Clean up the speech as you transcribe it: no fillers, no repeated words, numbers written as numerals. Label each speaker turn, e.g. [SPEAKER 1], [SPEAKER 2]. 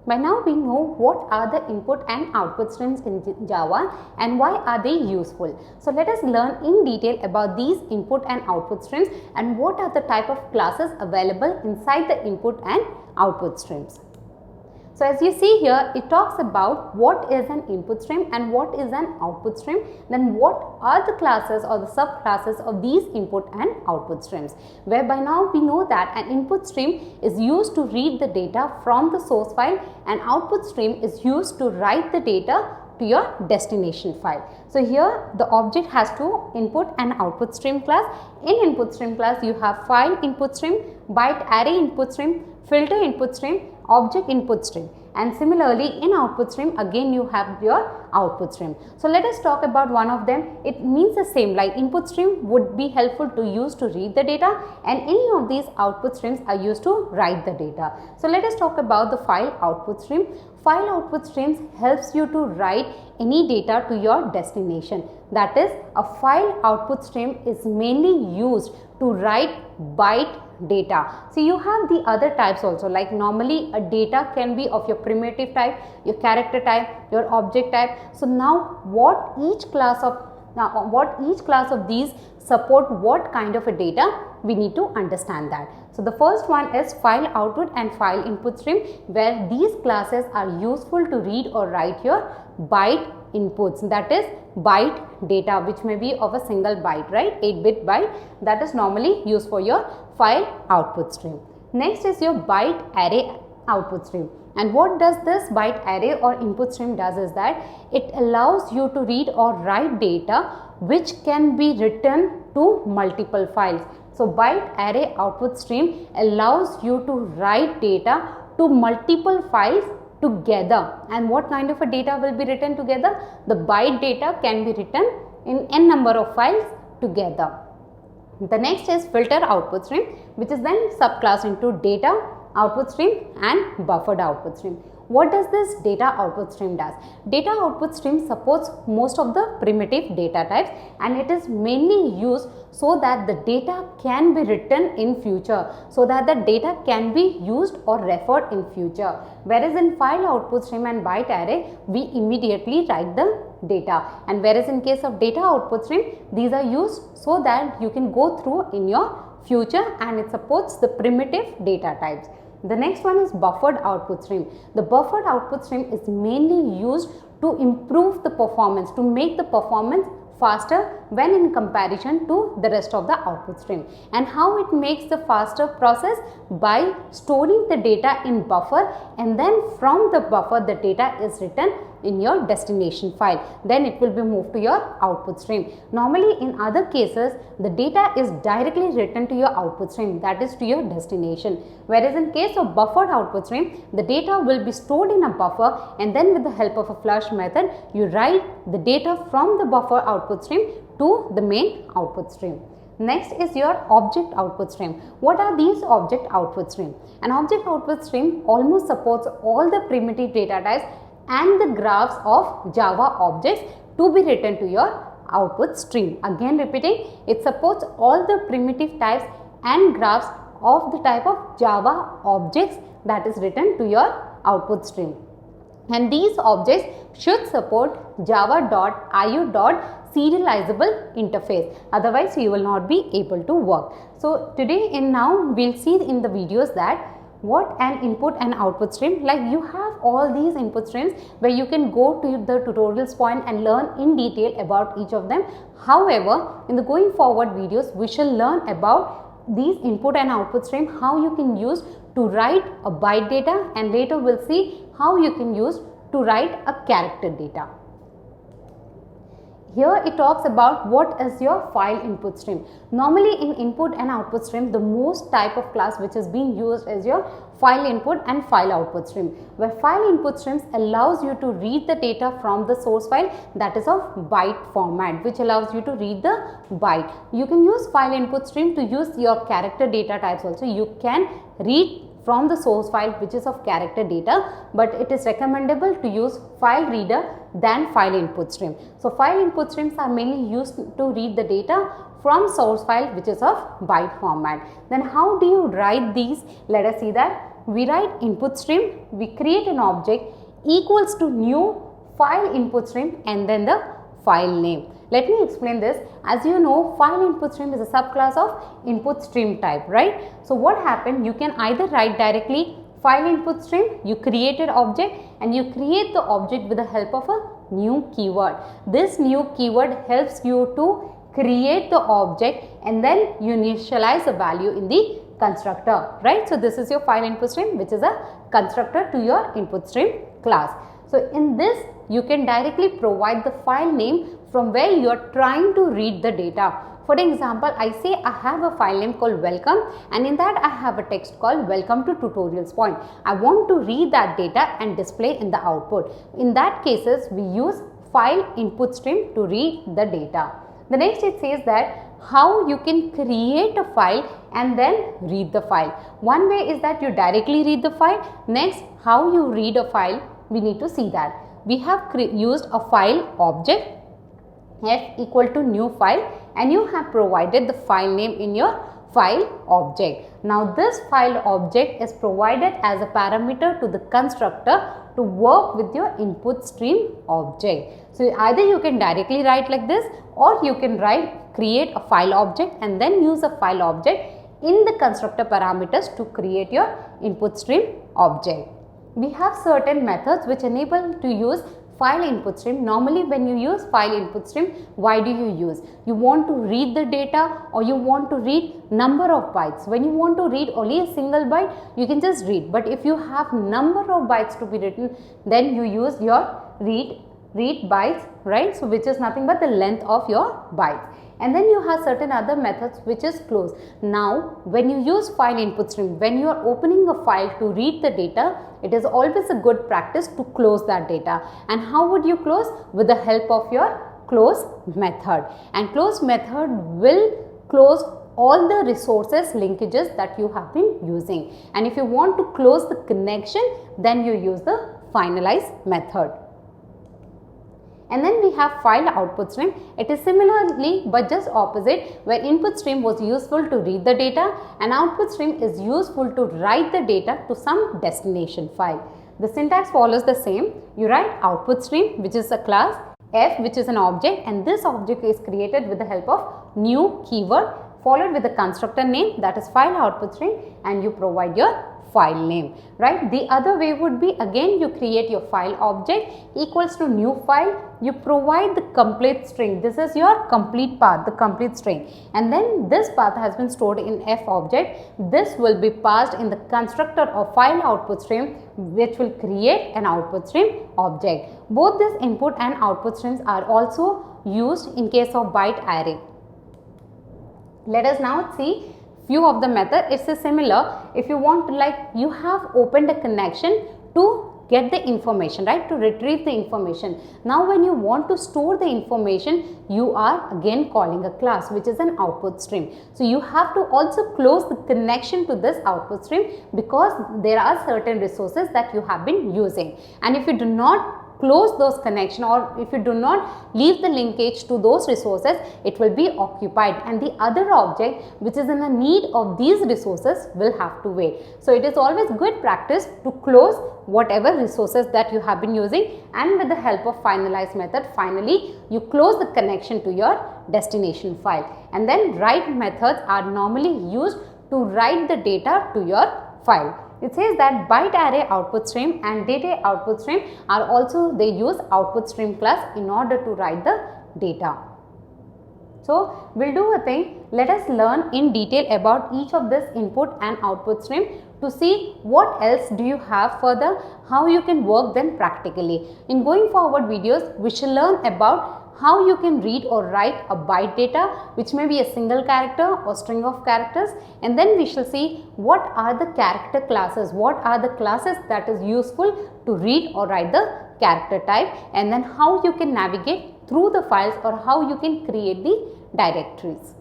[SPEAKER 1] By now we know what are the input and output streams in Java and why are they useful. So let us learn in detail about these input and output streams and what are the type of classes available inside the input and output streams. So as you see here, it talks about what is an input stream and what is an output stream, then what are the classes or the subclasses of these input and output streams, where by now we know that an input stream is used to read the data from the source file and output stream is used to write the data to your destination file. So here the object has two input and output stream class. In input stream class you have file input stream, byte array input stream, filter input stream, object input stream, and similarly in output stream again you have your output stream. So let us talk about one of them. It means the same, like input stream would be helpful to use to read the data and any of these output streams are used to write the data. So let us talk about the file output stream. File output streams helps you to write any data to your destination. That is, a file output stream is mainly used to write byte data. So you have the other types also, like normally a data can be of your primitive type, your character type, your object type. So now what each class of these support what kind of a data, we need to understand that. So the first one is file output and file input stream, where these classes are useful to read or write your byte inputs, that is byte data, which may be of a single byte, right, 8-bit byte, that is normally used for your file output stream. Next is your byte array output stream. And what does this byte array or input stream does is that it allows you to read or write data which can be written to multiple files. So byte array output stream allows you to write data to multiple files together. And what kind of a data will be written together? The byte data can be written in n number of files together. The next is filter output stream, which is then subclassed into data output stream and buffered output stream. What does this data output stream does? Data output stream supports most of the primitive data types and it is mainly used so that the data can be written in future, so that the data can be used or referred in future. Whereas in file output stream and byte array, we immediately write the data, and whereas in case of data output stream, these are used so that you can go through in your future and it supports the primitive data types. The next one is buffered output stream. The buffered output stream is mainly used to improve the performance, to make the performance faster when in comparison to the rest of the output stream. And how it makes the faster process? By storing the data in buffer, and then from the buffer the data is written in your destination file. Then it will be moved to your output stream. Normally in other cases the data is directly written to your output stream, that is to your destination. Whereas in case of buffered output stream, the data will be stored in a buffer and then with the help of a flush method you write the data from the buffer output stream to the main output stream. Next is your object output stream. What are these object output stream? An object output stream almost supports all the primitive data types and the graphs of Java objects to be written to your output stream. Again repeating, it supports all the primitive types and graphs of the type of Java objects that is written to your output stream. And these objects should support java.io.serializable interface, otherwise you will not be able to work. So today in now we'll see in the videos that what an input and output stream, like you have all these input streams where you can go to the tutorials point and learn in detail about each of them. However, in the going forward videos we shall learn about these input and output stream, how you can use to write a byte data, and later we'll see how you can use to write a character data. Here it talks about what is your file input stream. Normally in input and output stream, the most type of class which is being used is your file input and file output stream, where file input streams allows you to read the data from the source file, that is of byte format, which allows you to read the byte. You can use file input stream to use your character data types also. You can read from the source file which is of character data, but it is recommendable to use file reader than file input stream. So file input streams are mainly used to read the data from source file which is of byte format. Then how do you write these? Let us see that. we write input stream, we create an object equals to new file input stream and then the file name. Let me explain this. As you know, file input stream is a subclass of input stream type, right? So what happened, you can either write directly file input stream, you create an object and you create the object with the help of a new keyword. This new keyword helps you to create the object and then you initialize a value in the constructor, right? So this is your file input stream, which is a constructor to your input stream class. So in this, you can directly provide the file name from where you are trying to read the data. For example, I say I have a file name called welcome and in that I have a text called welcome to tutorials point. I want to read that data and display in the output. In that cases, we use file input stream to read the data. The next it says that how you can create a file and then read the file. One way is that you directly read the file. Next, how you read a file, we need to see that. We have used a file object f equal to new file and you have provided the file name in your file object. Now this file object is provided as a parameter to the constructor to work with your input stream object. So either you can directly write like this or you can create a file object and then use a file object in the constructor parameters to create your input stream object. We have certain methods which enable to use file input stream. Normally when you use file input stream, why do you use? You want to read the data or you want to read number of bytes. When you want to read only a single byte, you can just read. But if you have number of bytes to be written, then you use your read bytes, right? So which is nothing but the length of your bytes. And then you have certain other methods which is close. Now when you use file input stream, when you are opening a file to read the data, it is always a good practice to close that data. And how would you close? With the help of your close method. And close method will close all the resources linkages that you have been using. And if you want to close the connection, then you use the finalize method. And then we have file output stream. It is similarly but just opposite, where input stream was useful to read the data and output stream is useful to write the data to some destination file. The syntax follows the same. You write output stream, which is a class, f which is an object, and this object is created with the help of new keyword followed with the constructor name, that is file output stream, and you provide your file name, right? The other way would be, again you create your file object equals to new file, you provide the complete string. This is your complete path, the complete string, and then this path has been stored in f object. This will be passed in the constructor of file output stream, which will create an output stream object. Both this input and output streams are also used in case of byte array. Let us now see few of the method. It's a similar. If you want to, like, you have opened a connection to get the information, right, to retrieve the information. Now when you want to store the information, you are again calling a class which is an output stream. So you have to also close the connection to this output stream because there are certain resources that you have been using, and if you do not close those connection or if you do not leave the linkage to those resources, it will be occupied and the other object which is in the need of these resources will have to wait. So it is always good practice to close whatever resources that you have been using, and with the help of finalize method, finally you close the connection to your destination file. And then write methods are normally used to write the data to your file. It says that byte array output stream and data output stream are also, they use output stream class in order to write the data. So we'll do a thing, let us learn in detail about each of this input and output stream to see what else do you have further, how you can work them practically. In going forward videos, we shall learn about how you can read or write a byte data, which may be a single character or string of characters, and then we shall see what are the character classes, what are the classes that is useful to read or write the character type, and then how you can navigate through the files or how you can create the directories.